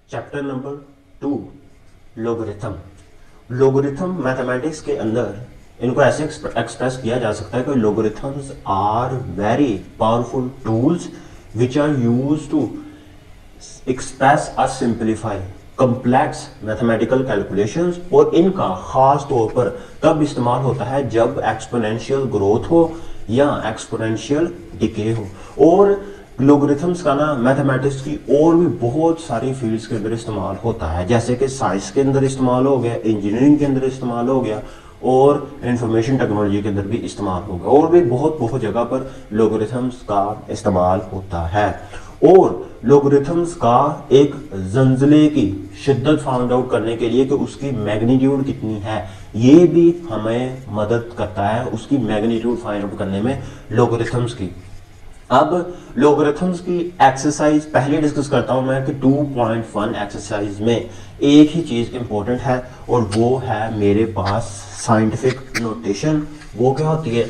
Chapter number 2 logarithm. Logarithm mathematics के अंदर इनको ऐसे एक्सप्रेस किया जा सकता है कि logarithms are very powerful tools which are used to express और सिंप्लीफाई कॉम्प्लेक्स मैथमेटिकल कैलकुलेशंस, और इनका खास तौर पर तब इस्तेमाल होता है जब एक्सपोनेंशियल ग्रोथ हो या एक्सपोनेंशियल डिके हो। और लोगरिथम्स का ना मैथमेटिक्स की और भी बहुत सारी फील्ड्स के अंदर इस्तेमाल होता है, जैसे कि साइंस के अंदर इस्तेमाल हो गया, इंजीनियरिंग के अंदर इस्तेमाल हो गया, और इंफॉर्मेशन टेक्नोलॉजी के अंदर भी इस्तेमाल होगा, और भी बहुत जगह पर लोगरिथम्स का इस्तेमाल होता है। और लोगरिथम्स का एक जंजले की शिद्दत फाउंड आउट करने के लिए कि उसकी मैग्नीट्यूड कितनी है, ये भी हमें मदद करता है उसकी मैग्नीट्यूड फाइंड आउट करने में लोगरिथम्स की। अब लोगरिथम्स की एक्सरसाइज पहले डिस्कस करता हूं मैं कि 2.1 एक्सरसाइज में एक ही चीज इंपॉर्टेंट है, और वो है मेरे पास साइंटिफिक नोटेशन। वो क्या होती है,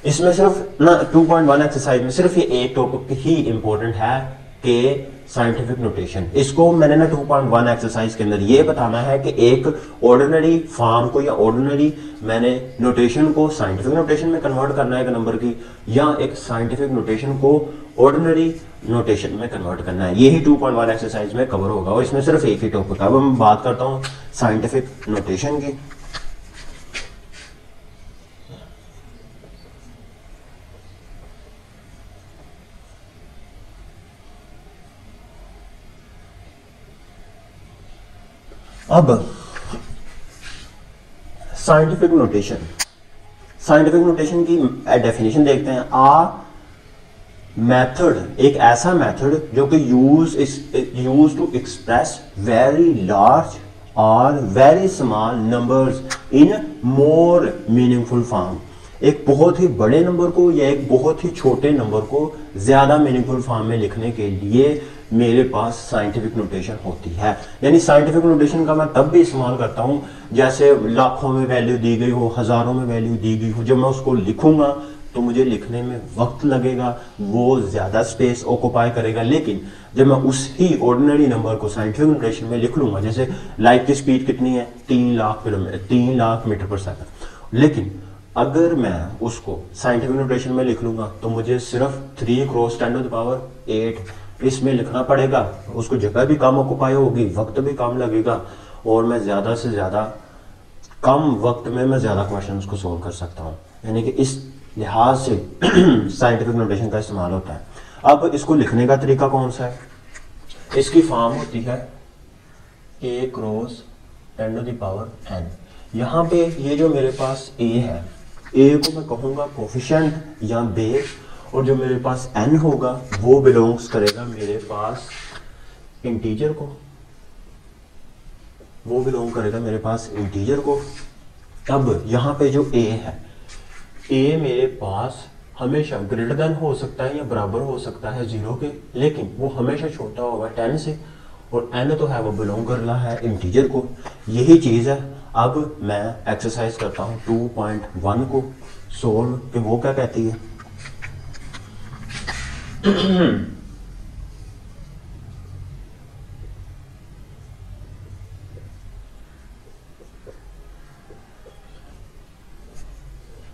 इसमें सिर्फ ना 2.1 एक्सरसाइज में सिर्फ ये एक टॉपिक ही इंपॉर्टेंट है कि साइंटिफिक नोटेशन। इसको मैंने ना 2.1 एक्सरसाइज के अंदर ये बताना है कि एक ऑर्डिनरी फॉर्म को या ऑर्डिनरी मैंने नोटेशन को साइंटिफिक नोटेशन में कन्वर्ट करना है एक नंबर की, या एक साइंटिफिक नोटेशन को ऑर्डिनरी नोटेशन में कन्वर्ट करना है। यही 2.1 एक्सरसाइज में कवर होगा, और इसमें सिर्फ एक ही टॉपिक है। अब मैं बात करता हूँ साइंटिफिक नोटेशन की। अब साइंटिफिक नोटेशन की डेफिनेशन देखते हैं। मेथड, एक ऐसा मेथड जो कि use to express very large और very small numbers in more meaningful form. एक बहुत ही बड़े नंबर को या एक बहुत ही छोटे नंबर को ज्यादा मीनिंगफुल फॉर्म में लिखने के लिए मेरे पास साइंटिफिक नोटेशन होती है। यानी साइंटिफिक नोटेशन का मैं तब भी इस्तेमाल करता हूं जैसे लाखों में वैल्यू दी गई हो, हजारों में वैल्यू दी गई हो। जब मैं उसको लिखूंगा तो मुझे लिखने में वक्त लगेगा, वो ज्यादा स्पेस ऑक्युपाई करेगा। लेकिन जब मैं उसी ऑर्डिनरी नंबर को साइंटिफिक नोटेशन में लिख लूंगा, जैसे लाइट की स्पीड कितनी है, 3 लाख मीटर पर सेकंड, लेकिन अगर मैं उसको साइंटिफिक नोटेशन में लिख लूंगा तो मुझे सिर्फ 3 × 10⁸ इसमें लिखना पड़ेगा। उसको जगह भी कम ऑक्युपाई होगी, वक्त भी कम लगेगा, और मैं ज्यादा से ज्यादा कम वक्त में मैं ज्यादा क्वेश्चंस को सोल्व कर सकता हूँ। यानी कि इस लिहाज से साइंटिफिक नोटेशन का इस्तेमाल होता है। अब इसको लिखने का तरीका कौन सा है, इसकी फॉर्म होती है a × 10⁻n। यहाँ पे ये जो मेरे पास a है, a को मैं कहूँगा कोफिशिएंट या बेस, और जो मेरे पास n होगा वो बिलोंग्स करेगा मेरे पास इंटीजर को, वो बिलोंग करेगा मेरे पास इंटीजर को। अब यहाँ पे जो a है, a मेरे पास हमेशा ग्रेटर देन हो सकता है या बराबर हो सकता है 0 के, लेकिन वो हमेशा छोटा होगा 10 से, और n तो है वो बिलोंग कर रहा है इंटीजर को। यही चीज है। अब मैं एक्सरसाइज करता हूँ 2.1 को सोल्व, कि वो क्या कहती है।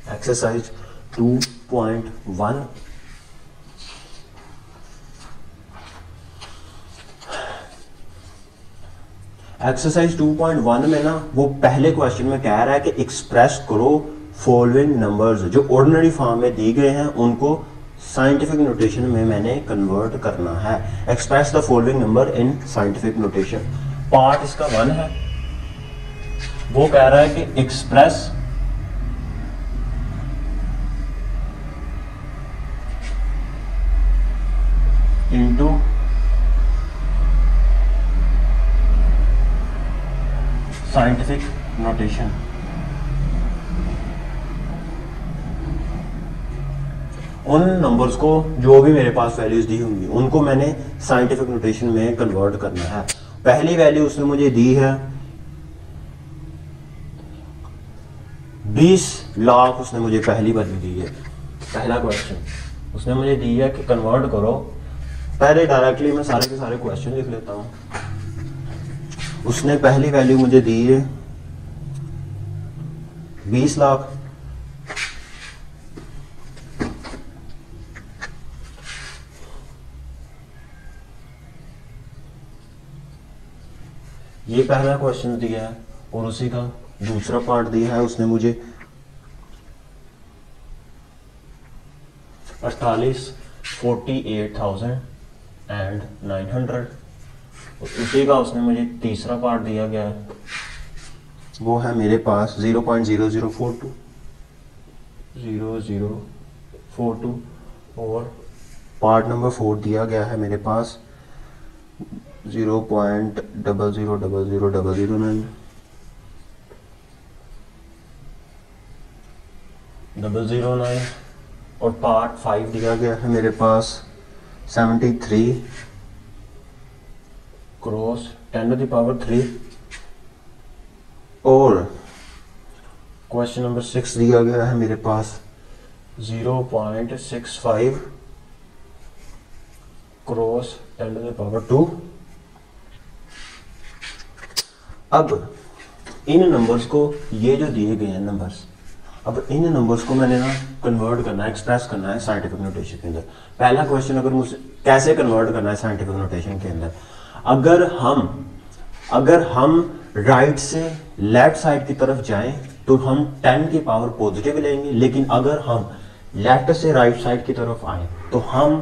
एक्सरसाइज 2.1। एक्सरसाइज 2.1 में ना वो पहले क्वेश्चन में कह रहा है कि एक्सप्रेस करो फॉलोइंग नंबर्स, जो ऑर्डिनरी फॉर्म में दिए गए हैं उनको साइंटिफिक नोटेशन में मैंने कन्वर्ट करना है। Express the following number in scientific notation. Part इसका 1 है, वो कह रहा है कि एक्सप्रेस इनटू साइंटिफिक नोटेशन। उन नंबर्स को जो भी मेरे पास वैल्यूज दी होंगी उनको मैंने साइंटिफिक नोटेशन में कन्वर्ट करना है। पहली वैल्यू उसने मुझे दी है 20 लाख, उसने मुझे पहली वैल्यू दी है। पहला क्वेश्चन उसने मुझे दी है कि कन्वर्ट करो। पहले डायरेक्टली मैं सारे के सारे क्वेश्चन लिख लेता हूँ। उसने पहली वैल्यू मुझे दी है 20 लाख, ये पहला क्वेश्चन दिया है, और उसी का दूसरा पार्ट दिया है उसने मुझे 48,900, उसी का उसने मुझे तीसरा पार्ट दिया गया है, वो है मेरे पास 0.0042 और पार्ट नंबर 4 दिया गया है मेरे पास 0.000009 और पार्ट 5 दिया गया है मेरे पास 73 क्रॉस 10⁻³ और क्वेश्चन नंबर 6 दिया गया है मेरे पास 0.65 क्रॉस 10⁻²। अब इन नंबर्स को, ये जो दिए गए हैं नंबर्स, अब इन नंबर्स को मैंने ना कन्वर्ट करना है, एक्सप्रेस करना है साइंटिफिक नोटेशन के अंदर। पहला क्वेश्चन अगर मुझसे कैसे कन्वर्ट करना है साइंटिफिक नोटेशन के अंदर, अगर हम राइट से लेफ्ट साइड की तरफ जाएं तो हम 10 की पावर पॉजिटिव लेंगे, लेकिन अगर हम लेफ्ट से राइट साइड की तरफ आए तो हम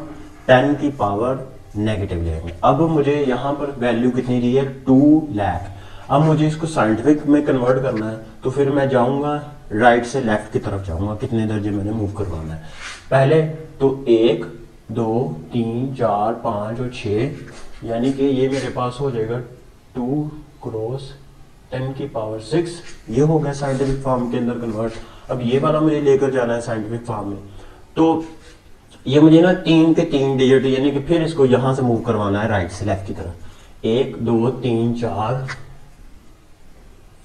10 की पावर नेगेटिव लेंगे। अब मुझे यहाँ पर वैल्यू कितनी दी है 2 लाख। अब मुझे इसको साइंटिफिक में कन्वर्ट करना है तो फिर मैं जाऊंगा राइट से लेफ्ट की तरफ जाऊंगा, कितने दर्जे मैंने मूव करवाना है। पहले तो 1 2 3 4 5 और 6, यानी कि ये मेरे पास हो जाएगा 2 क्रॉस 10⁻⁶। ये हो गया साइंटिफिक फॉर्म के अंदर कन्वर्ट। अब ये वाला मुझे लेकर जाना है साइंटिफिक फॉर्म में, तो ये मुझे ना 3 के 3 डिजिट, यानी कि फिर इसको यहां से मूव करवाना है राइट से लेफ्ट की तरफ। 1 2 3 4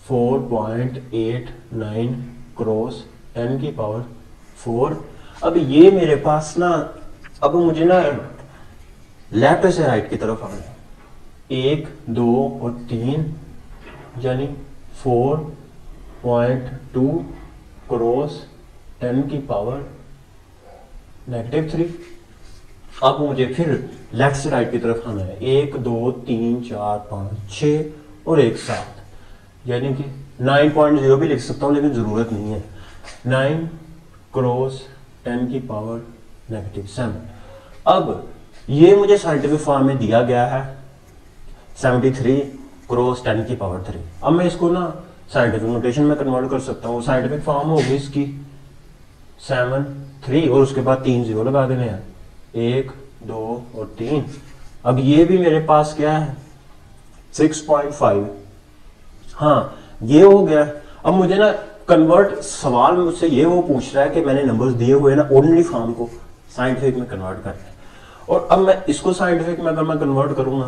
4.89 क्रॉस 10⁻⁴। अब ये मेरे पास ना, अब मुझे ना लेफ्ट से राइट की तरफ आना है। 1 2 और 3 यानी 4.2 क्रॉस 10⁻³ अब मुझे फिर लेफ्ट से राइट की तरफ आना है। 1 2 3 4 5 6 और 1 7, यानी कि 9.0 भी लिख सकता हूँ लेकिन जरूरत नहीं है। 9 क्रॉस 10⁻⁻7। अब ये मुझे साइंटिफिक फॉर्म में दिया गया है 73 क्रॉस 10⁻³ अब मैं इसको ना साइंटिफिक नोटेशन में कन्वर्ट कर सकता हूँ। साइंटिफिक फॉर्म होगी इसकी 7 3 और उसके बाद 3 0 लगा देने हैं, 1 2 और 3। अब ये भी मेरे पास क्या है 6.5। हाँ ये हो गया। अब मुझे ना कन्वर्ट, सवाल मुझसे ये वो पूछ रहा है कि मैंने नंबर्स दिए हुए ना ऑर्डिनरी फॉर्म को साइंटिफिक में कन्वर्ट करना है, और अब मैं इसको साइंटिफिक में अगर मैं कन्वर्ट करूंगा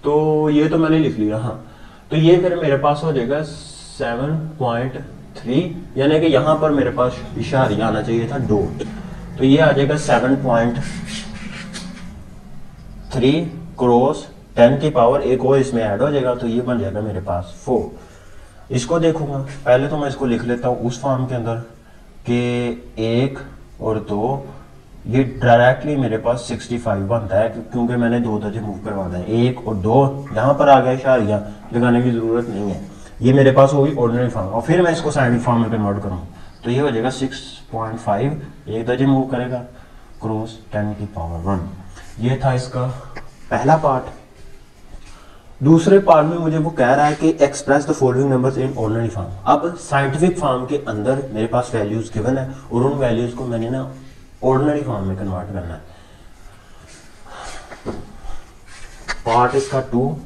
तो ये तो मैंने लिख लिया। हाँ तो ये फिर मेरे पास हो जाएगा 7.3, यानी कि यहाँ पर मेरे पास इशारा आना चाहिए था डॉट, तो ये आ जाएगा 7.3 क्रॉस 10⁻, एक और इसमें ऐड हो जाएगा तो ये बन जाएगा मेरे पास 4। इसको देखूंगा, पहले तो मैं इसको लिख लेता हूँ उस फॉर्म के अंदर कि 1 और 2, ये डायरेक्टली मेरे पास 65 बनता है क्योंकि मैंने 2 दर्जे मूव करवाना है। 1 और 2 यहाँ पर आ गया, इशारा लगाने की जरूरत नहीं है। ये मेरे पास होगी ऑर्डिनरी फॉर्म, और फिर मैं इसको साइंटिफिक फॉर्म में कन्वर्ट करूँ तो ये हो जाएगा 6.5, एक दर्जे मूव करेगा क्रॉस 10⁻⁻1। ये था इसका पहला पार्ट। दूसरे पार्ट में मुझे वो कह रहा है कि express the following numbers in ordinary form. अब साइंटिफिक फॉर्म के अंदर मेरे पास वैल्यूज गिवन है और उन वैल्यूज को मैंने ना ऑर्डिनरी फॉर्म में कन्वर्ट करना है। पार्ट इसका 2,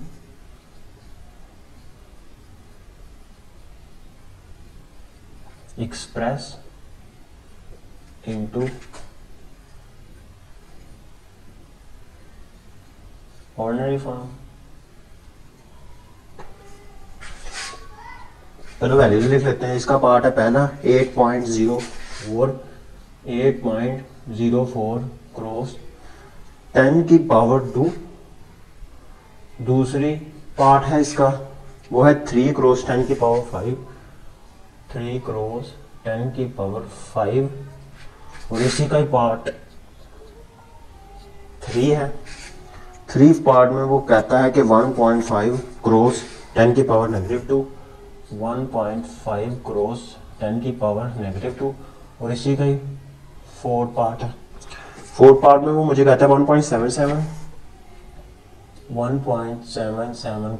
एक्सप्रेस इनटू ऑर्डिनरी फॉर्म। चलो वैल्यूज लिख लेते हैं। इसका पार्ट है पहला 8.04 क्रॉस 10⁻²। दूसरी पार्ट है इसका वो है 3 क्रॉस 10 की पावर 5, 3 क्रॉस 10 की पावर 5, और इसी का ही पार्ट 3 है। 3 पार्ट में वो कहता है कि 1.5 क्रॉस 10 की पावर -2, 1.5 क्रॉस 10 की पावर -2, और इसी का ही 4 पार्ट है। 4 पार्ट में वो मुझे कहता है 1.77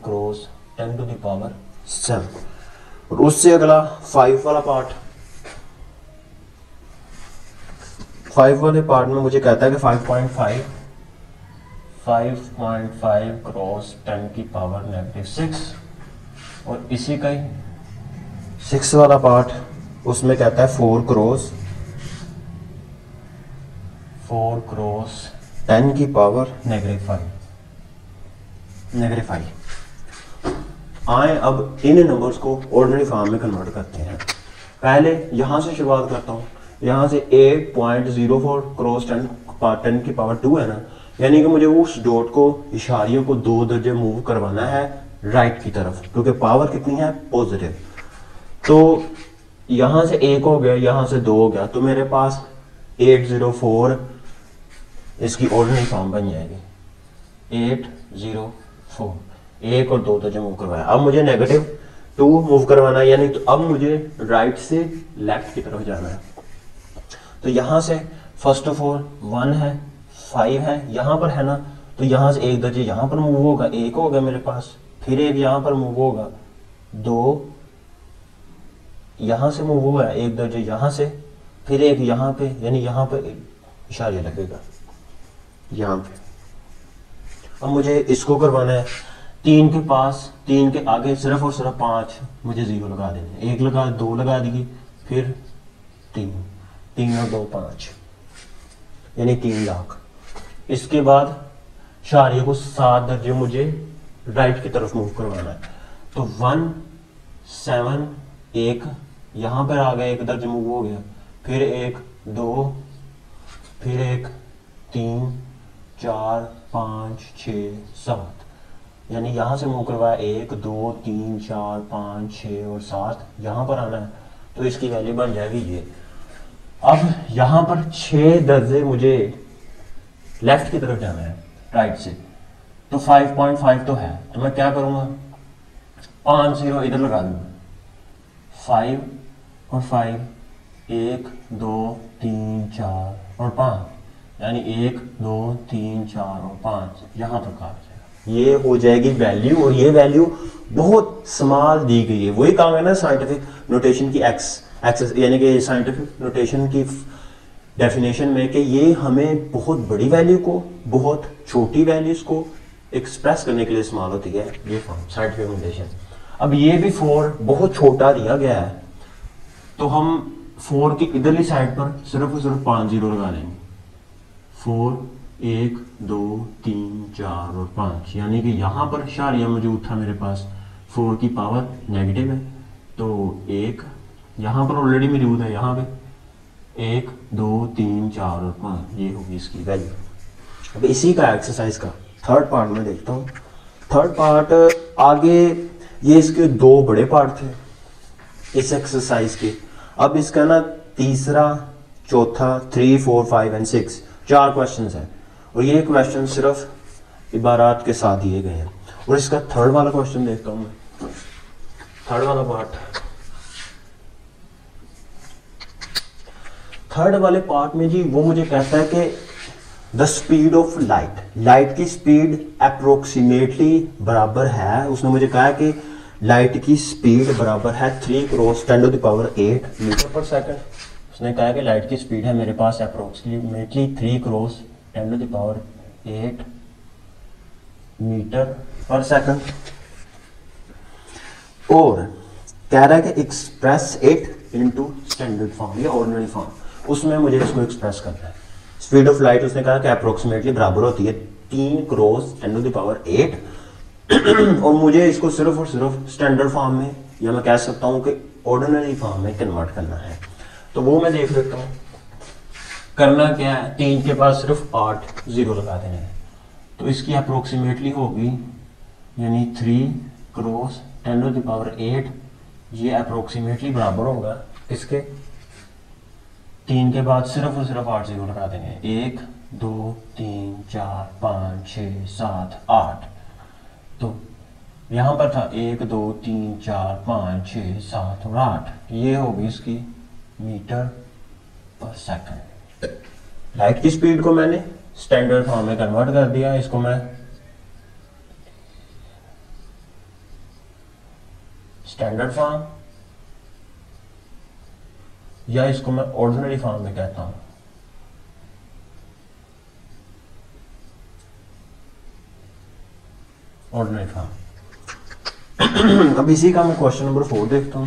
क्रॉस 10 टू द पावर 7, और उससे अगला 5 वाला पार्ट, 5 वाले पार्ट में मुझे कहता है कि 5.5 क्रॉस 10 की पावर -6, और इसी का ही 6 वाला पार्ट, उसमें कहता है 4 क्रॉस 10 की पावर -5। आए अब इन नंबर्स को ऑर्डिनरी फॉर्म में कन्वर्ट करते हैं। पहले यहाँ से शुरुआत करता हूँ, यहाँ से 8.04 क्रॉस 10 की पावर 2 है ना, यानी कि मुझे उस डॉट को, इशारियों को 2 दर्जे मूव करवाना है राइट की तरफ, क्योंकि पावर कितनी है, पॉजिटिव। तो यहाँ से 1 हो गया, यहाँ से 2 हो गया, तो मेरे पास 804 इसकी ऑर्डिनरी फॉर्म बन जाएगी। 804, 1 और 2 दर्जे मूव करवाया। अब मुझे -2 मूव करवाना है, यानी तो अब मुझे राइट से लेफ्ट की तरफ जाना है। तो यहाँ से फर्स्ट ऑफ ऑल 1 है, 5 है, यहाँ पर है ना, तो यहाँ से 1 दर्जे यहाँ पर मूव होगा, 1 होगा मेरे पास, फिर 1 यहाँ पर मूव होगा, 2 यहाँ से मूव हुआ है, 1 दर्जे यहाँ से, फिर 1 यहाँ पे, यानी यहाँ पे इशारा लगेगा यहाँ पे। अब मुझे इसको करवाना है 3 के पास, 3 के आगे सिर्फ और सिर्फ 5 मुझे 0 लगा देने, 1 लगा, 2 लगा दिए, फिर 3, 3 और 2 5, यानी 3 लाख। इसके बाद शारियों को 7 दर्जे मुझे राइट की तरफ मूव करवाना है। तो 1 7 1 यहाँ पर आ गया, 1 दर्जे मूव हो गया, फिर 1 2, फिर 1 3 4 5 6 7, यानी यहाँ से मूव करवाया 1 2 3 4 5 6 और 7, यहाँ पर आना है, तो इसकी वैल्यू बन जाएगी ये। अब यहाँ पर 6 दर्जे मुझे लेफ्ट की तरफ जाना है राइट से, तो 5.5 तो है, तो मैं क्या करूँगा, 5 0 इधर लगा दूँगा, 5 और 5, 1 2 3 4 और 5, यानी 1 2 3 4 और 5 यहाँ तक आ जाएगा। ये हो जाएगी वैल्यू, और ये वैल्यू बहुत स्मॉल दी गई है। वही काम है ना साइंटिफिक नोटेशन की एक्सेस, यानी कि साइंटिफिक नोटेशन की डेफिनेशन में, कि ये हमें बहुत बड़ी वैल्यू को बहुत छोटी वैल्यूज को एक्सप्रेस करने के लिए इस्तेमाल होती है ये फॉर्म, साइंटिफिक नोटेशन। अब ये भी 4 बहुत छोटा दिया गया है, तो हम 4 की इधरली साइड पर सिर्फ और सिर्फ 5 0 लगा लेंगे, 4 1 2 3 4 और 5, यानी कि यहाँ पर इशारिया मौजूद था मेरे पास, 4 की पावर नेगेटिव है, तो 1 यहाँ पर ऑलरेडी मौजूद है, यहाँ पे 1 2 3 4 और 5, ये होगी इसकी वैल्यू। अब इसी का एक्सरसाइज का थर्ड पार्ट में देखता हूँ। थर्ड पार्ट आगे, ये इसके 2 बड़े पार्ट थे इस एक्सरसाइज के। अब इसका ना तीसरा, चौथा, 3 4 5 एंड 6 4 क्वेश्चन हैं, और ये क्वेश्चन सिर्फ इबारात के साथ दिए गए हैं। और इसका थर्ड वाला क्वेश्चन देखता हूँ मैं, थर्ड वाला पार्ट। थर्ड वाले पार्ट में जी वो मुझे कहता है कि the speed of light, light की स्पीड अप्रोक्सीमेटली बराबर है, उसने मुझे कहा है कि लाइट की स्पीड बराबर है 3 cross 10 to the power 8 metre पर सेकंड। उसने कहा कि लाइट की स्पीड है मेरे पास approximately 3 cross 10 to the power 8 metre पर सेकंड, और कह रहा है कि express it into standard form या ऑर्डिनरी फॉर्म। उसमें मुझे इसको एक्सप्रेस करना है। स्पीड ऑफ लाइट उसने कहा कि अप्रोक्सीमेटली बराबर होती है 3 क्रॉस 10 टू द पावर 8 और मुझे इसको सिर्फ और सिर्फ स्टैंडर्ड फॉर्म में, या मैं कह सकता हूँ कि ऑर्डिनरी फॉर्म में कन्वर्ट करना है। तो वो मैं देख लेता हूँ करना क्या है। 3 के पास सिर्फ 8 0 लगा देना है, तो इसकी अप्रोक्सीमेटली होगी यानी 3 क्रॉस 10 टू द पावर 8, ये अप्रोक्सीमेटली बराबर होगा इसके 3 के बाद सिर्फ और सिर्फ 8 जीरो लगा देंगे, 1 2 3 4 5 6 7 8। तो यहाँ पर था 1 2 3 4 5 6 7 और 8, ये होगी इसकी मीटर पर सेकंड। लाइट की स्पीड को मैंने स्टैंडर्ड फॉर्म में कन्वर्ट कर दिया, इसको मैं स्टैंडर्ड फॉर्म या इसको मैं ऑर्डिनरी फॉर्म में कहता हूं। Ordinary form. अब इसी का मैं क्वेश्चन नंबर 4 देखता हूं।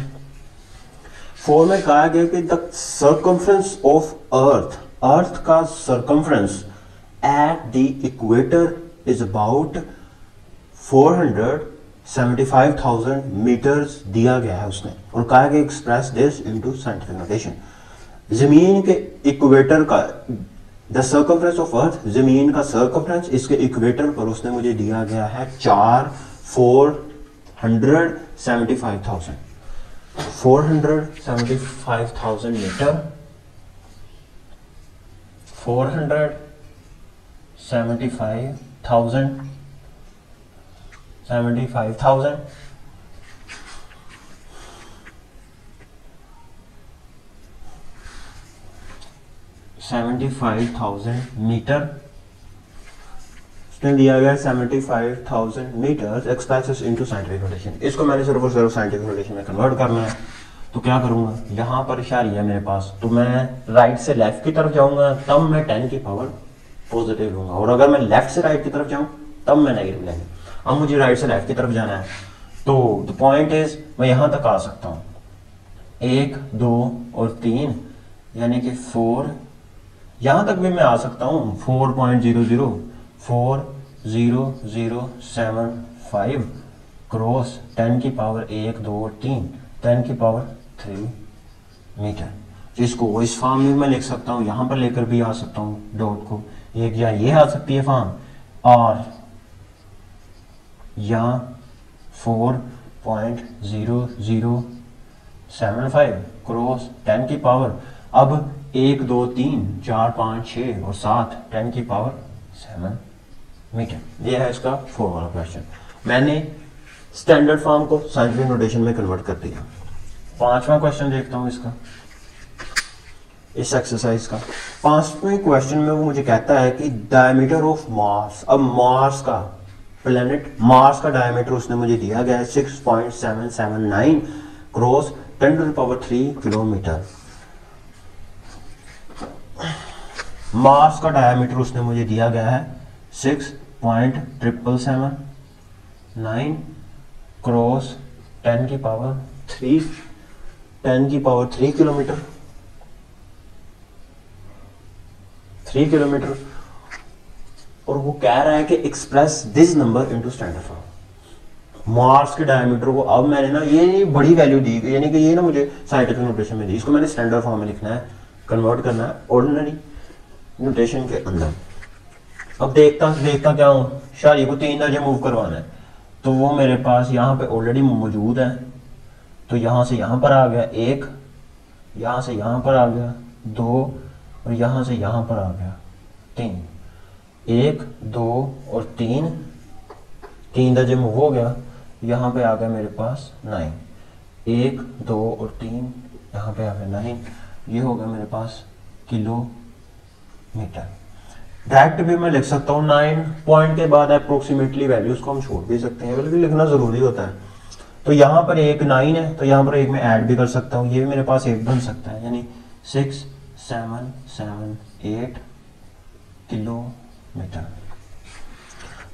4 में कहा गया कि the circumference of earth, earth का circumference at the equator is about 475,000 metres दिया गया है उसने, और कहा गया express this into scientific notation. जमीन के इक्वेटर का द सर्कमफ्रेंस ऑफ अर्थ, जमीन का सर्कमफ्रेंस इसके इक्वेटर पर उसने मुझे दिया गया है 475,000 मीटर, 475,000 मीटर उसने दिया गया 75,000 metre express into scientific notation. इसको मैंने सिर्फ और सिर्फ साइंटिफिक नोटेशन में कन्वर्ट करना है। तो क्या करूंगा, यहाँ पर इशारा है मेरे पास, तो मैं राइट से लेफ्ट की तरफ जाऊंगा तब मैं 10 की पावर पॉजिटिव लूंगा, और अगर मैं लेफ्ट से राइट की तरफ जाऊं तब मैं नेगेटिव लेंगे। अब मुझे राइट से लेफ्ट की तरफ जाना है, तो द पॉइंट इज मैं यहां तक आ सकता हूं, 1 2 और 3 यानी कि 4, यहां तक भी मैं आ सकता हूं 4.004007 क्रॉस 10 की पावर 1 2 और 3 10 की पावर 3 मीटर। जिसको इस फॉर्म में मैं लिख सकता हूं, यहां पर लेकर भी आ सकता हूं डॉट को, एक या ये आ सकती है फॉर्म, और या 4.0075 क्रॉस 10 की पावर, अब 1 2 3 4 5 6 और 7 10 की पावर 7 मीटर। ये है इसका 4 वाला क्वेश्चन। मैंने स्टैंडर्ड फॉर्म को साइंटिफिक नोटेशन में कन्वर्ट कर दिया। 5वां क्वेश्चन देखता हूं इसका, इस एक्सरसाइज का 5वें क्वेश्चन में वो मुझे कहता है कि डायमीटर ऑफ मार्स, अब मार्स का प्लेनेट मार्स का डायमीटर उसने मुझे दिया गया है 6.779 cross 10 to the power 3 kilometre. Mars का डायमीटर उसने मुझे दिया गया है 6.779 क्रॉस 10 की पावर 3 किलोमीटर, 3 किलोमीटर, और वो कह रहा है कि express this number into standard form. Mars के डायमीटर को अब मैंने ना ये बड़ी वैल्यू दी, यानी कि ये ना मुझे साइंटिफिक नोटेशन में दी, इसको मैंने स्टैंडर्ड फॉर्म में लिखना है, कन्वर्ट करना है ऑर्डिनरी नोटेशन के अंदर। अब देखता क्या हूँ, शायद को 3 दर्जे मूव करवाना है, तो वो मेरे पास यहाँ पे ऑलरेडी मौजूद है, तो यहाँ से यहाँ पर आ गया 1, यहाँ से यहाँ पर आ गया 2, और यहाँ से यहाँ पर आ गया 3, 1 2 और 3 दर्जे मूव हो गया, यहाँ पे आ गया मेरे पास 9, 1 2 और 3 यहाँ पे आ गया 9, ये हो गया मेरे पास किलोमीटर। डायरेक्ट भी मैं लिख सकता हूँ 9 पॉइंट के बाद अप्रोक्सीमेटली वैल्यूज को हम छोड़ भी सकते हैं, बल्कि लिखना जरूरी होता है। तो यहाँ पर एक 9 है, तो यहाँ पर एक मैं ऐड भी कर सकता हूँ, ये भी मेरे पास 1 बन सकता है, यानी 6778 किलोमीटर।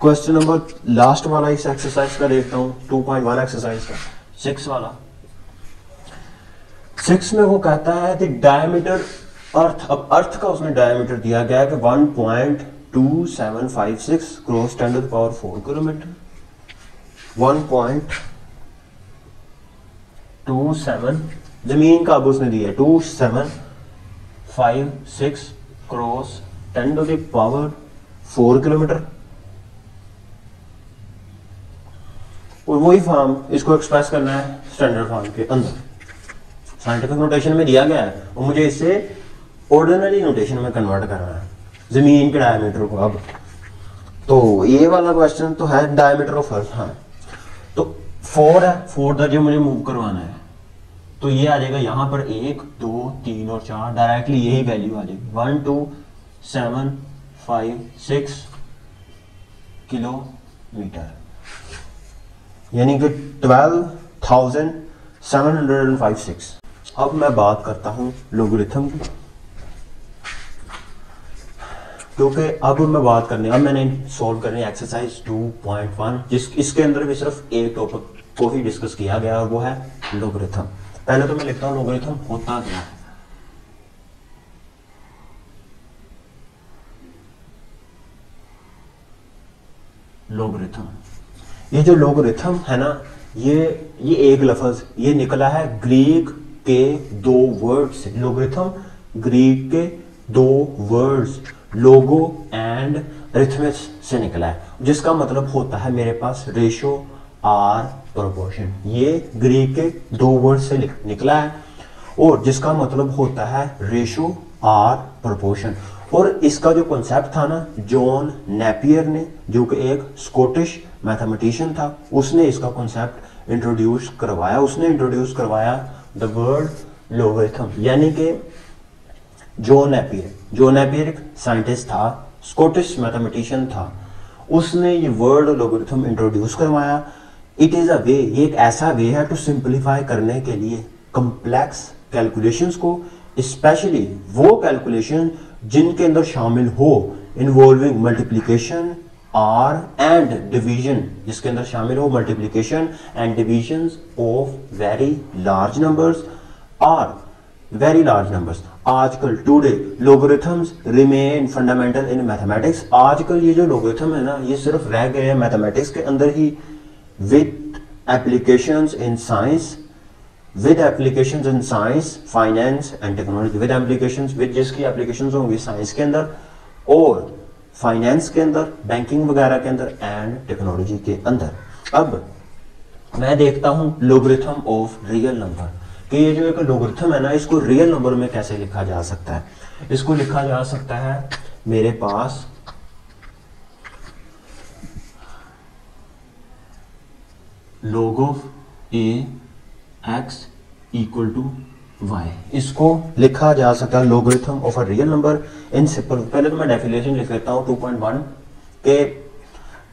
क्वेश्चन नंबर लास्ट वाला इस एक्सरसाइज का देखता हूँ, 2.1 एक्सरसाइज का 6 वाला। 6 में वो कहता है कि डायमीटर अर्थ, अब अर्थ का उसने डायमीटर दिया गया है कि 1.2756 cross 10 to the power 4 kilometre, 1.27, जमीन का अब उसने दिया है 2756 cross 10 to the power 4 kilometre, और वही फॉर्म इसको एक्सप्रेस करना है स्टैंडर्ड फॉर्म के अंदर, साइंटिफिक नोटेशन में दिया गया है और मुझे इसे ऑर्डिनरी नोटेशन में कन्वर्ट करना है, जमीन के डायमीटर को। अब तो ये वाला क्वेश्चन तो है डायमीटर ऑफ अर्थ, हाँ तो 4 है, 4 दर्जे मुझे मूव करवाना है, तो ये आ जाएगा यहाँ पर 1 2 3 और 4, डायरेक्टली यही वैल्यू आ जाएगी 1 2 7 5 6 किलोमीटर, यानी कि 12,756। अब मैं बात करता हूँ लोगरिथम की, क्योंकि अब मैंने सॉल्व करनी है एक्सरसाइज 2.1, इसके अंदर भी सिर्फ एक टॉपिक को ही डिस्कस किया गया और वो है लोगरिथम। पहले तो मैं लिखता हूँ लोगरिथम होता क्या है। लोगरिथम, ये जो लोगरिथम है ना, ये एक लफ्ज ये निकला है ग्रीक के 2 वर्ड से। लोगरिथम ग्रीक के 2 वर्ड्स लोगो एंड रिथमेस से निकला है, जिसका मतलब होता है मेरे पास रेशो आर प्रोपोर्शन। ये ग्रीक के 2 वर्ड से निकला है और जिसका मतलब होता है रेशो आर प्रोपोर्शन। और इसका जो कॉन्सेप्ट था ना, जॉन नेपियर ने, जो कि एक स्कॉटिश मैथमेटिशियन था, उसने इसका कॉन्सेप्ट इंट्रोड्यूस करवाया। उसने इंट्रोड्यूस करवाया द वर्ड लोगरिथम, यानी कि जॉन नेपियर एक साइंटिस्ट था, स्कॉटिश मैथमेटिशियन था, उसने ये वर्ड लोगरिथम इंट्रोड्यूस करवाया। इट इज अ वे, ये एक ऐसा वे है टू सिंप्लीफाई करने के लिए कॉम्प्लेक्स कैलकुलेशंस को, स्पेशली वो कैलकुलेशन जिनके अंदर शामिल हो involving multiplication or and division, जिसके अंदर शामिल हो multiplication and division of very large numbers or very large numbers. आजकल today logarithms remain fundamental in mathematics. आजकल ये जो लोगरिथम है ना, ये सिर्फ रह गए हैं मैथमेटिक्स के अंदर ही, with applications in science, finance and technology, with applications, with जिसकी एप्लीकेशंस होंगी साइंस के अंदर और फाइनेंस के अंदर, बैंकिंग वगैरह के अंदर एंड टेक्नोलॉजी के अंदर। अब मैं देखता हूं लोगरिथम ऑफ रियल नंबर, कि ये जो एक लोगरिथम है ना, इसको रियल नंबर में कैसे लिखा जा सकता है। इसको लिखा जा सकता है, मेरे पास log of x equal to y, इसको लिखा जा सकता है logarithm of a real number in simple. पहले तो मैं डेफिनेशन लिख लेता हूं 2.1 के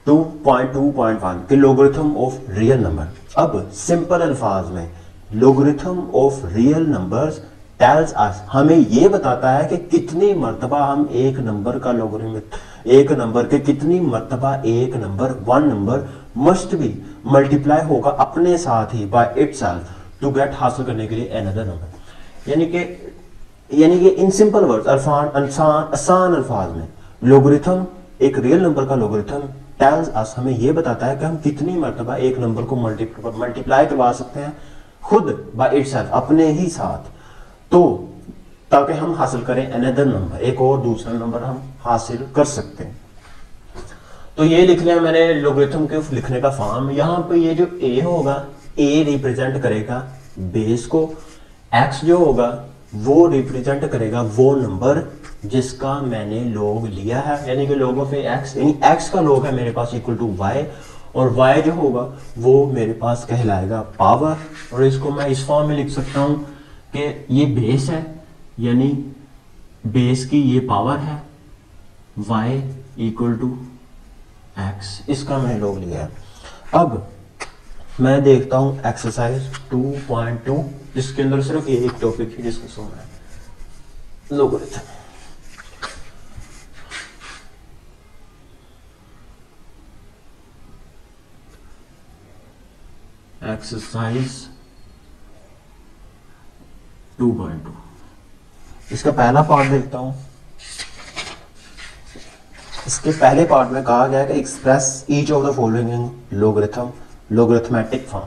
2.2.1 के लोगरिथम ऑफ रियल नंबर। अब सिंपल अल्फाज में logarithm of real numbers tells us, हमें यह बताता है कि कितनी मर्तबा हम एक नंबर का लोगरिथम, एक नंबर के कितनी मर्तबा एक number, one number must be multiply होगा अपने साथ ही बाय इटसेल्फ टू गेट, हासिल करने के लिए अनदर नंबर। यानी कि इन सिंपल वर्ड्स, आसान अल्फाज में लोगरिथम, एक रियल नंबर का लोगरिथम टेल्स अस, हमें यह बताता है कि हम कितनी मर्तबा एक नंबर को मल्टीप्लाई करवा सकते हैं खुद बाय इटसेल्फ, अपने ही साथ, तो ताकि हम हासिल करें अनदर नंबर, एक और दूसरा नंबर हम हासिल कर सकते हैं। तो ये लिख लिया मैंने लोगरिथम के लिखने का फॉर्म। यहाँ पे ये जो a होगा, a रिप्रेजेंट करेगा बेस को, x जो होगा वो रिप्रेजेंट करेगा वो नंबर जिसका मैंने लॉग लिया है, यानी कि log ऑफ x, यानी x का लॉग है मेरे पास इक्वल टू y, और y जो होगा वो मेरे पास कहलाएगा पावर। और इसको मैं इस फॉर्म में लिख सकता हूं कि ये बेस है, यानी बेस की ये पावर है, y इक्वल टू x, इसका मैंने लॉग लिया है। अब मैं देखता हूं एक्सरसाइज 2.2, जिसके अंदर सिर्फ ये एक टॉपिक ही डिस्कस हो रहा है, लोगरिथम। एक्सरसाइज 2.2, इसका पहला पार्ट देखता हूं। इसके पहले पार्ट में कहा गया है कि express each of the following in logarithm, logarithmic form.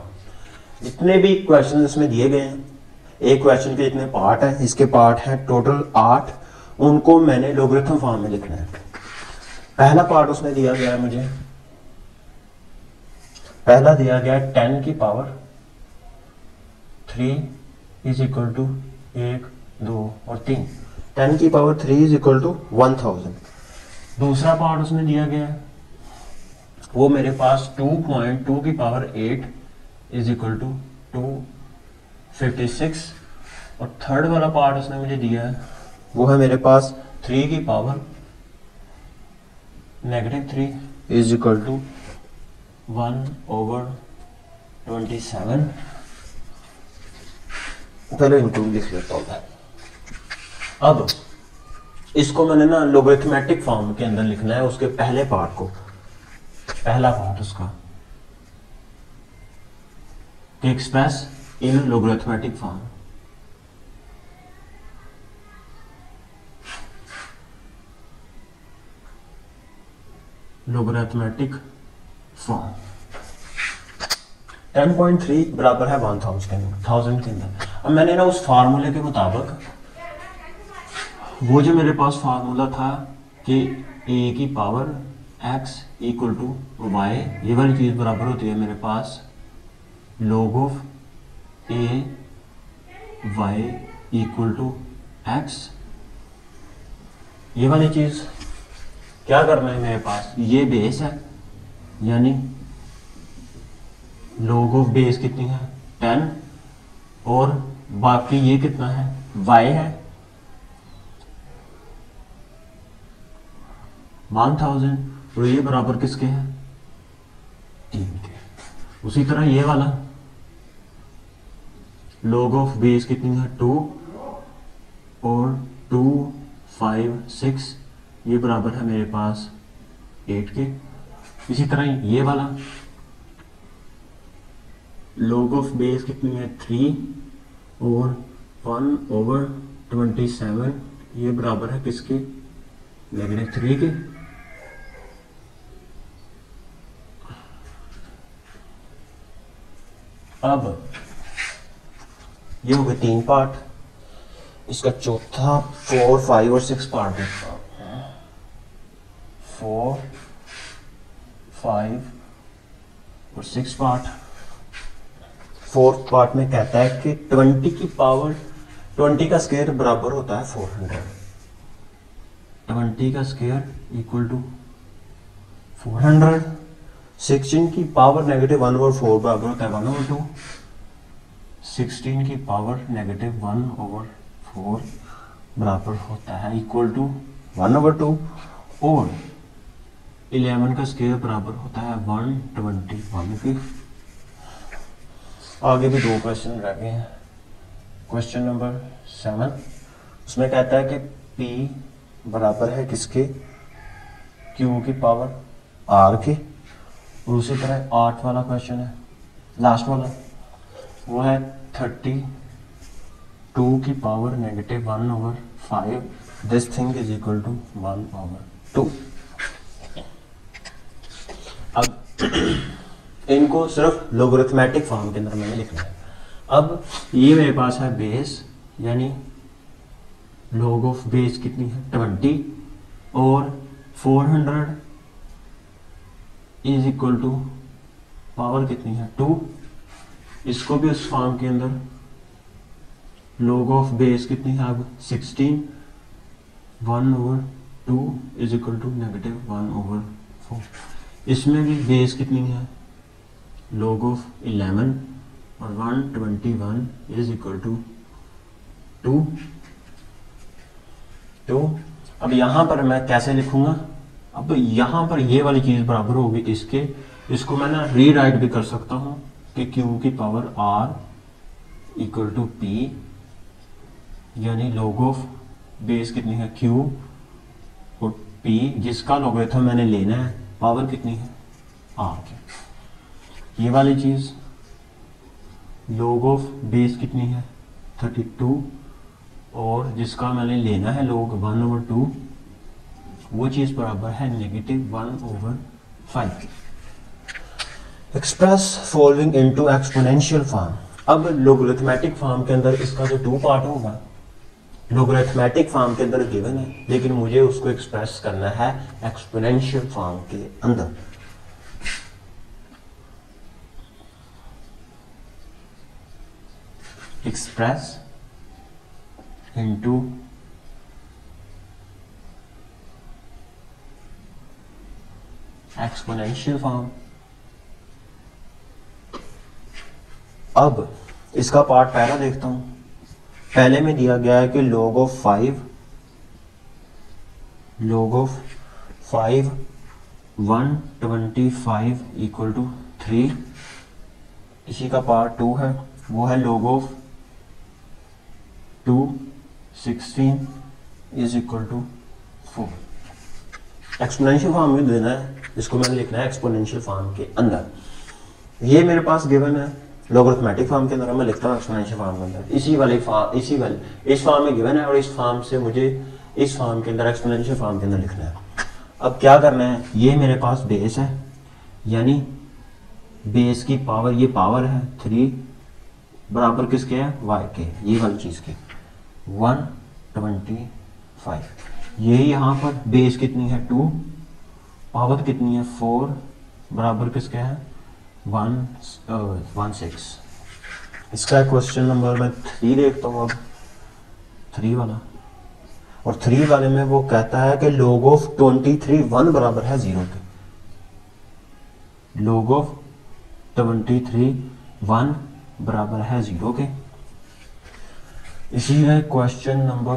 जितने भी क्वेश्चन इसमें दिए गए हैं, एक क्वेश्चन के जितने पार्ट हैं, इसके पार्ट हैं टोटल 8, उनको मैंने लोगरिथम फॉर्म में लिखना है। पहला पार्ट उसने दिया गया है मुझे पहला दिया गया 10 की पावर 3 इज इक्वल टू 1, 2 और 3। 10 की पावर 3 इज इक्वल टू 1000। दूसरा पार्ट उसने दिया गया है वो मेरे पास 2.2 की पावर 8 इज इक्वल टू 256। और थर्ड वाला पार्ट उसने मुझे दिया है वो है मेरे पास 3 की पावर -3 इज इक्वल टू 1/27। पहले इनको लिख लेता हूँ। अब इसको मैंने ना लोगरिथमेटिक फॉर्म के अंदर लिखना है, उसके पहले पार्ट को, पहला पार्ट उसका एक्सप्रेस इन लोगरिथमेटिक फॉर्म। लोगरिथमेटिक फॉर्म 10.3 बराबर है 1000 के अंदर। अब मैंने ना उस फार्मूले के मुताबिक वो जो मेरे पास फार्मूला था कि a की power x equal to y, ये वाली चीज़ बराबर होती है मेरे पास log of a y equal to x। ये वाली चीज़ क्या करना है मेरे पास, ये बेस है यानी log ऑफ बेस कितनी है 10 और बाकी ये कितना है y है 1000 और ये बराबर किसके हैं 3 के। उसी तरह ये वाला log ऑफ बेस कितनी है 2 और 2, 5, 6 ये बराबर है मेरे पास 8 के। इसी तरह ये वाला log ऑफ बेस कितनी है 3 और 1/27 ये बराबर है किसके -3 के। अब ये हो गए 3 पार्ट। इसका चौथा 4, 5 और 6 पार्ट देखता हूँ। 4, 5 और 6 पार्ट। 4th पार्ट में कहता है कि 20 की पावर 20 का स्क्वायर बराबर होता है 400। 20 का स्क्वायर इक्वल टू 400। 16 की पावर -1/4 बराबर होता है 1/2। 16 की पावर -1/4 बराबर होता है इक्वल टू 1/2 और 11 का स्क्वायर बराबर होता है 121 की। आगे भी 2 क्वेश्चन रह गए हैं। क्वेश्चन नंबर 7 उसमें कहता है कि P बराबर है किसके Q की पावर R के। और उसी तरह 8 वाला क्वेश्चन है लास्ट वाला वो है 32 की power -1/5 this thing is equal to 1/2। अब इनको सिर्फ लोगरिथमेटिक फॉर्म के अंदर मैंने लिखना है। अब ये मेरे पास है बेस यानी log ऑफ बेस कितनी है 20 और 400 इज इक्वल टू पावर कितनी है 2। इसको भी उस फॉर्म के अंदर log ऑफ बेस कितनी है अब 16 1/2 इज इक्वल टू -1/4। इसमें भी बेस कितनी है log ऑफ 11 और 121 इज इक्वल टू 2। अब यहाँ पर मैं कैसे लिखूंगा, अब यहाँ पर ये वाली चीज़ बराबर होगी इसके, इसको मैं ना रीराइट भी कर सकता हूँ कि Q की power R equal to P यानी log ऑफ बेस कितनी है Q और P जिसका लोगरिथम मैंने लेना है पावर कितनी है R की। ये वाली चीज़ log ऑफ बेस कितनी है 32 और जिसका मैंने लेना है log 1/2 वो चीज़ बराबर है -1/5। Express following into exponential form. अब लोगरिथमेटिक फॉर्म के अंदर इसका जो 2 पार्ट होगा लोगरिथमेटिक फॉर्म के अंदर गिवन है, लेकिन मुझे उसको एक्सप्रेस करना है एक्सपोनेंशियल फॉर्म के अंदर। Express into exponential form. अब इसका पार्ट पहला देखता हूं। पहले में दिया गया है कि log ऑफ 5 125 इक्वल टू 3। इसी का पार्ट 2 है, वो है log of 216 is equal to 4। Exponential form में देना है, इसको मैंने लिखना है एक्सपोनेंशियल फॉर्म के अंदर। ये मेरे पास गिवन है लॉगरिथमेटिक फॉर्म के अंदर, मैं लिखता हूँ एक्सपोनेंशियल फॉर्म के अंदर। इस फॉर्म में गिवन है और इस फॉर्म से मुझे इस फॉर्म के अंदर एक्सपोनेंशियल फॉर्म के अंदर लिखना है। अब क्या करना है, ये मेरे पास बेस है, यानी बेस की पावर, ये पावर है 3 बराबर किसके है, y के, ये वाली चीज़ के 125। ये यहाँ पर बेस कितनी है 2, पावर कितनी है 4 बराबर किसके है 16। इसका क्वेश्चन नंबर मैं 3 देखता हूँ। अब 3 वाला, और 3 वाले में वो कहता है कि log ऑफ 23 1 बराबर है 0 के। log ऑफ 23 1 बराबर है 0 के। इसी है क्वेश्चन नंबर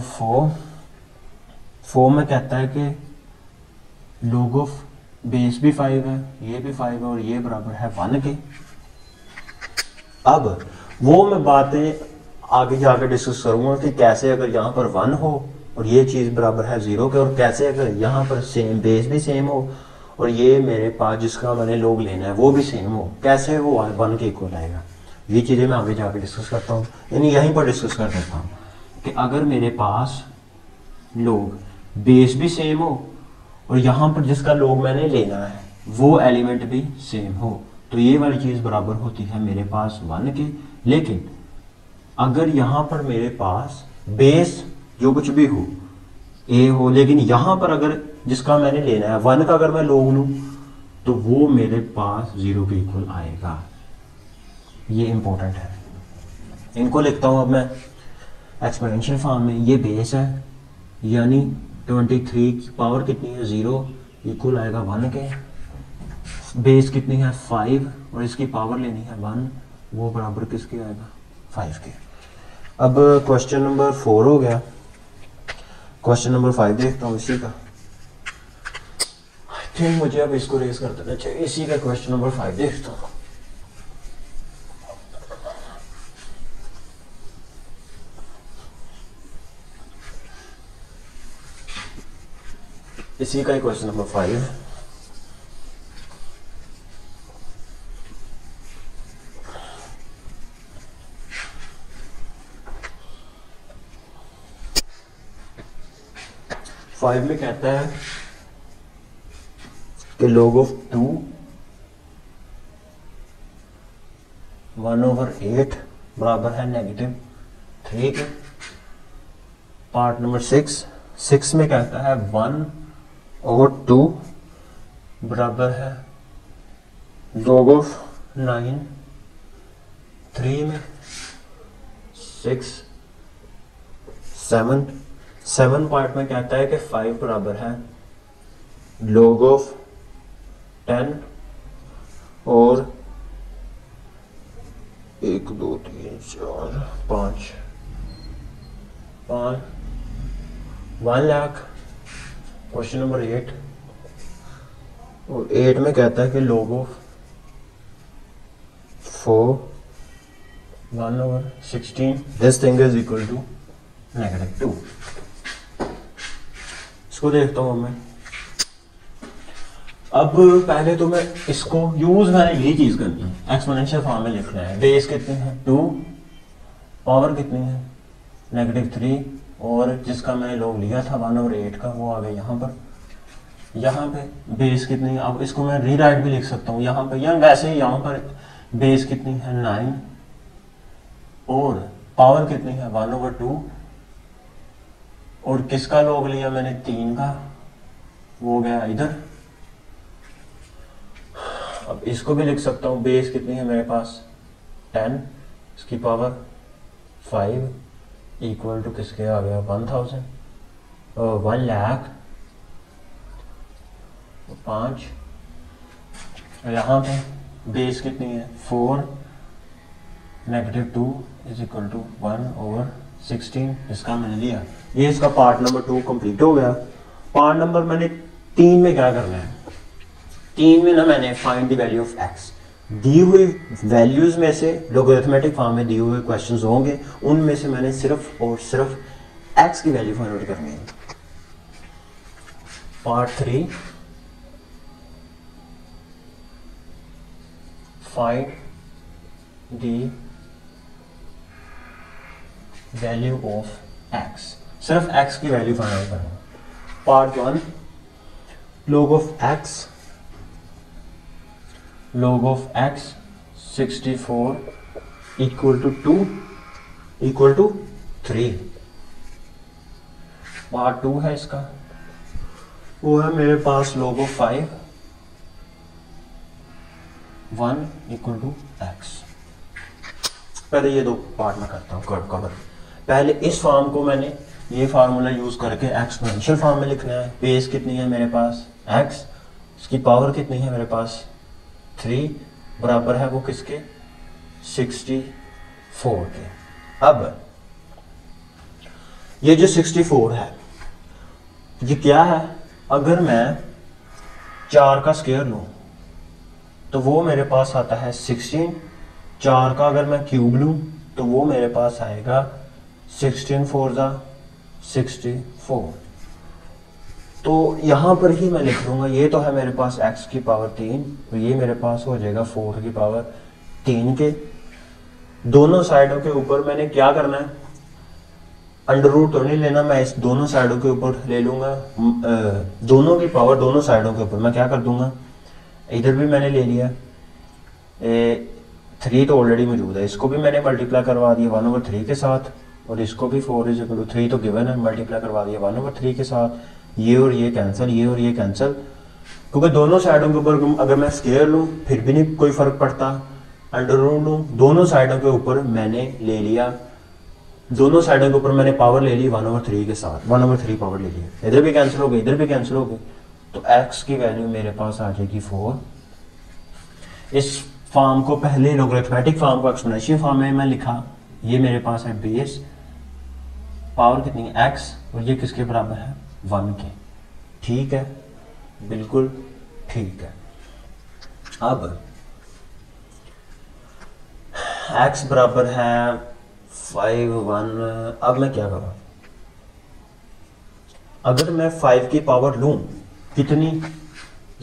4 में कहता है कि log ऑफ बेस भी 5 है, ये भी 5 है और ये बराबर है 1 के। अब वो मैं बातें आगे जाकर डिस्कस करूंगा कि कैसे अगर यहाँ पर 1 हो और ये चीज़ बराबर है 0 के, और कैसे अगर यहाँ पर सेम बेस भी सेम हो और ये मेरे पास जिसका मैंने log लेना है वो भी सेम हो, कैसे वो 1 के इक्वल आएगा। ये चीज़ें मैं आगे जाकर डिस्कस करता हूँ, यानी यहीं पर डिस्कस कर देता हूँ कि अगर मेरे पास log बेस भी सेम हो और यहाँ पर जिसका log मैंने लेना है वो एलिमेंट भी सेम हो, तो ये वाली चीज़ बराबर होती है मेरे पास 1 के। लेकिन अगर यहाँ पर मेरे पास बेस जो कुछ भी हो a हो, लेकिन यहाँ पर अगर जिसका मैंने लेना है 1 का अगर मैं log लूँ तो वो मेरे पास 0 के इक्वल आएगा। ये इंपॉर्टेंट है, इनको लिखता हूँ अब मैं एक्सपोनेंशियल फॉर्म में। ये बेस है, यानी 23 की पावर कितनी है 0 इक्वल आएगा 1 के। बेस कितनी है 5 और इसकी पावर लेनी है 1, वो बराबर किसके आएगा 5 के। अब क्वेश्चन नंबर 4 हो गया। क्वेश्चन नंबर 5 देखता हूँ इसी का। आई थिंक मुझे अब इसको रेस कर देना चाहिए। इसी का क्वेश्चन नंबर 5 देखता हूँ। इसी का ही क्वेश्चन नंबर 5 है। में कहता है कि log ऑफ 2 1/8 बराबर है -3 के। पार्ट नंबर 6 में कहता है 1/2 बराबर है log ऑफ 9। 3 में 6 7 पार्ट में कहता है कि 5 बराबर है log ऑफ 10 और 1 2 3 4 5 1 लाख। क्वेश्चन नंबर 8, और 8 में कहता है कि log of 4 1/16 this thing is equal to -2। इसको देखता हूँ मैं। अब पहले तो मैं इसको यूज मैंने यही चीज करनी है, एक्सपोनेंशियल फॉर्म में लिखना है। बेस कितनी है 2, पावर कितनी है -3, और जिसका मैंने log लिया था 1/8 का वो आ गया यहाँ पर। यहाँ पे बेस कितनी है, अब इसको मैं रीराइट भी लिख सकता हूँ यहाँ पे, या वैसे ही यहाँ पर बेस कितनी है 9 और पावर कितनी है 1/2, और किसका log लिया मैंने 3 का, वो गया इधर। अब इसको भी लिख सकता हूँ, बेस कितनी है मेरे पास 10, इसकी पावर 5 इक्वल टू किसके आ गया 1000 1 लाख 5। यहाँ पे बेस कितनी है 4 -2 इज इक्वल टू 1/16 इसका मैंने लिया। ये इसका पार्ट नंबर 2 कंप्लीट हो गया। पार्ट नंबर मैंने 3 में क्या करना है, 3 में ना मैंने find the value of x. दी हुई वैल्यूज में से लोगरिथमेटिक फॉर्म में दिए हुए क्वेश्चंस होंगे, उनमें से मैंने सिर्फ और सिर्फ एक्स की वैल्यू फाइंड आउट करनी है। Part 3 find the value of x, सिर्फ एक्स की वैल्यू फाइंड आउट करना। Part 1 log of x 64 equal to 2 equal to 3। Part 2 है इसका, वो है मेरे पास log of 5 1 equal to x। पहले ये दो पार्ट में करता हूँ कवर। पहले इस फॉर्म को मैंने ये फार्मूला यूज करके एक्सपोनेंशियल फॉर्म में लिखना है। बेस कितनी है मेरे पास x, इसकी पावर कितनी है मेरे पास 3, बराबर है वो किसके 64 के। अब ये जो 64 है ये क्या है, अगर मैं 4 का स्क्वायर लूं तो वो मेरे पास आता है 16। 4 का अगर मैं क्यूब लूं तो वो मेरे पास आएगा 16 4 64। तो यहाँ पर ही मैं लिख दूंगा, ये तो है मेरे पास x की पावर 3, तो ये मेरे पास हो जाएगा 4 की पावर 3 के। दोनों साइडों के ऊपर मैंने क्या करना है, अंडर रूट तो नहीं लेना, मैं इस दोनों साइडों के ऊपर ले लूंगा दोनों की पावर दोनों साइडों के ऊपर मैं क्या कर दूंगा, इधर भी मैंने ले लिया 3 तो ऑलरेडी मौजूद है, इसको भी मैंने मल्टीप्लाई करवा दिया 1/3 के साथ, और इसको भी 4 तो गिवन है, मल्टीप्लाई करवा दिया 1/3 के साथ। ये और ये कैंसिल, ये और ये कैंसिल, क्योंकि दोनों साइडों के ऊपर अगर मैं स्क्वायर लूँ फिर भी नहीं कोई फर्क पड़ता, अंडर रूट लूँ दोनों साइडों के ऊपर मैंने ले लिया, दोनों साइडों के ऊपर मैंने पावर ले ली 1/3 के साथ, 1/3 पावर ले लिया, इधर भी कैंसिल हो गई इधर भी कैंसिल हो गई, तो x की वैल्यू मेरे पास आ जाएगी 4। इस फॉर्म को पहले लोगरिथमेटिक फॉर्म को एक्सपोनेंशियल फॉर्म में मैं लिखा, ये मेरे पास है बेस, पावर कितनी है x, और ये किसके बराबर है 1 के। ठीक है, बिल्कुल ठीक है। अब x बराबर है 5 1। अब मैं क्या करूं, अगर मैं 5 की पावर लूं कितनी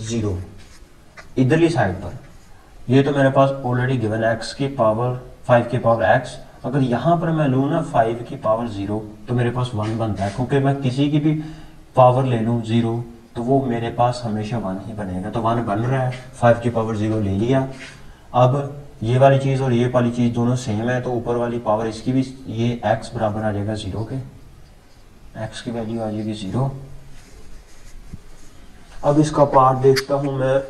0 इधरली साइड पर, ये तो मेरे पास ऑलरेडी गिवन x की पावर 5 की पावर x, अगर यहाँ पर मैं लूँ ना 5 की पावर 0 तो मेरे पास 1 बनता है, क्योंकि मैं किसी की भी पावर ले लूँ 0 तो वो मेरे पास हमेशा 1 ही बनेगा, तो 1 बन रहा है, 5 की पावर 0 ले लिया। अब ये वाली चीज़ और ये वाली चीज़ दोनों सेम है, तो ऊपर वाली पावर इसकी भी, ये x बराबर आ जाएगा 0 के, x की वैल्यू आ जाएगी 0। अब इसका पार्ट देखता हूँ मैं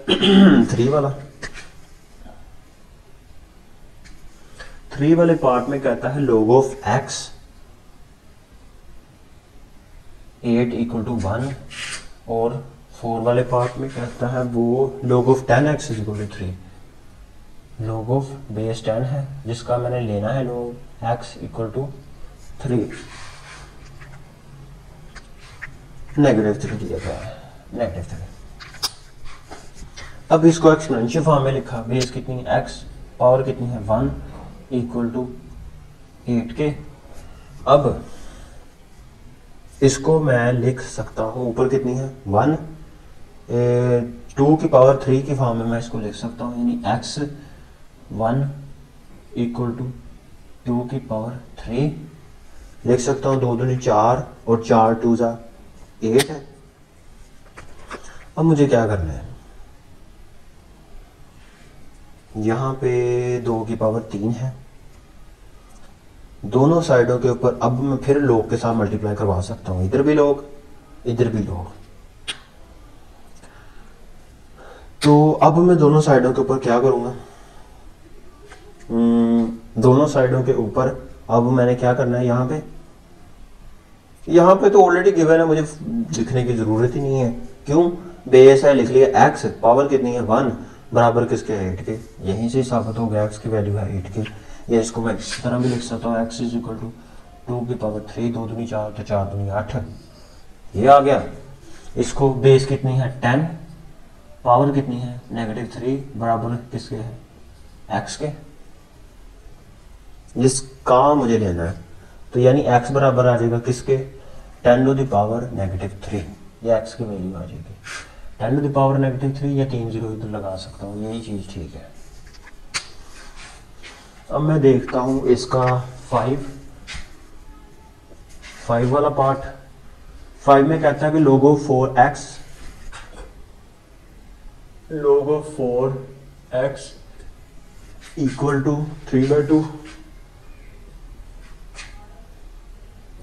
3 वाला। 3 वाले पार्ट में कहता है log of x 8 equal to 1, और 4 वाले पार्ट में कहता है वो log of 10x equal to 3। log of base 10 है जिसका मैंने लेना है log x इक्वल टू 3, -3 दिया गया है, -3। अब इसको एक्सपोनेंशियल फॉर्म में लिखा, बेस कितनी है x, पावर कितनी है 1 इक्वल टू 8 के। अब इसको मैं लिख सकता हूँ, ऊपर कितनी है 1, 2 की पावर 3 की फॉर्म में मैं इसको लिख सकता हूँ, यानी x 1 इक्वल टू 2 की पावर 3 लिख सकता हूँ, 2 दूनी 4 और 4 2 जा 8 है। अब मुझे क्या करना है, यहाँ पे 2 की पावर 3 है, दोनों साइडों के ऊपर अब मैं फिर log के साथ मल्टीप्लाई करवा सकता हूँ, इधर भी log इधर भी log। तो अब मैं दोनों साइडों के ऊपर क्या करूँगा, दोनों साइडों के ऊपर अब मैंने क्या करना है यहाँ पे तो ऑलरेडी गिवन है, मुझे लिखने की ज़रूरत ही नहीं है। क्यों? बेस है, लिख लिया। एक्स पावर कितनी है 1 बराबर किसके 8 के। यहीं से साबित हो गया एक्स की वैल्यू है 8 के। या इसको मैं इस तरह भी लिख सकता हूँ, एक्स इज इक्वल टू 2 की पावर 3, 2 दूनी 4 तो 4 दूनी 8, ये आ गया। इसको बेस कितनी है 10, पावर कितनी है -3 बराबर किसके है एक्स के। इसका मुझे लेना है, तो यानी x बराबर आ जाएगा किसके 10 टू द पावर -3, ये x की वैल्यू आ जाएगी 10 टू द पावर -3, या 3 0 इधर लगा सकता हूँ, यही चीज़ ठीक है। अब मैं देखता हूँ इसका 5 वाला पार्ट। 5 में कहता है कि log of 4x equal to 3/2।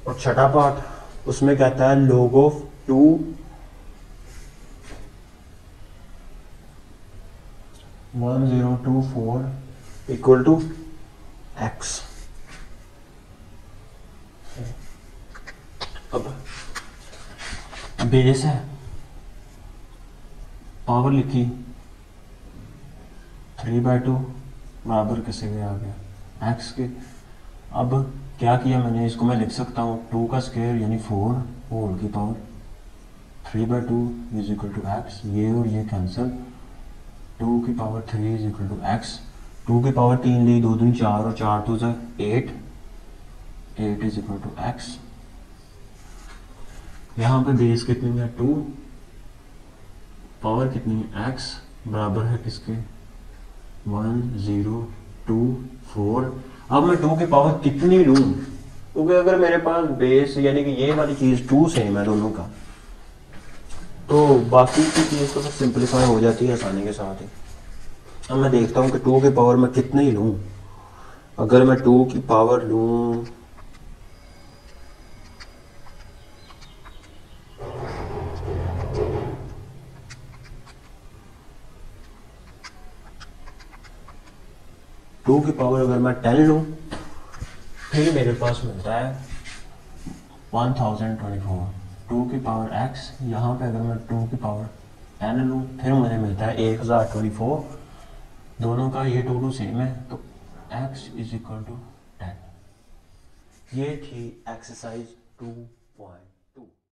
और छठा पार्ट उसमें कहता है log of 2 1024 equal to x। अब बेस है, पावर लिखी 3/2 बराबर किसे के आ गया x के। अब क्या किया मैंने, इसको मैं लिख सकता हूँ 2 का स्क्वायर यानी 4 होल की power 3/2 is equal to x. ये और ये कैंसिल, 2 की power 3 is equal to x. 2 की पावर 3 ली, 2 दूनी 4 और 4 2 8, 8 इज इक्वल टू एक्स। यहाँ पे बेस कितनी है 2, पावर कितनी है x बराबर है किसके 1 0 2 4। अब मैं 2 की पावर कितनी लूँ, क्योंकि अगर मेरे पास बेस यानी कि ये वाली चीज़ 2 सेम है दोनों का, तो बाकी की चीज़ तो सिंपलीफाई हो जाती है आसानी के साथ ही। अब मैं देखता हूँ कि 2 की पावर मैं कितनी लूँ। अगर मैं 2 की पावर लूँ टू की पावर अगर मैं 10 लूँ, फिर मेरे पास मिलता है 1024। 2 की पावर x, यहाँ पे अगर मैं 2 की पावर 10 लूँ, फिर मुझे मिलता है 1024। दोनों का ये 2 सेम है, तो x इज इक्वल टू 10। ये थी एक्सरसाइज 2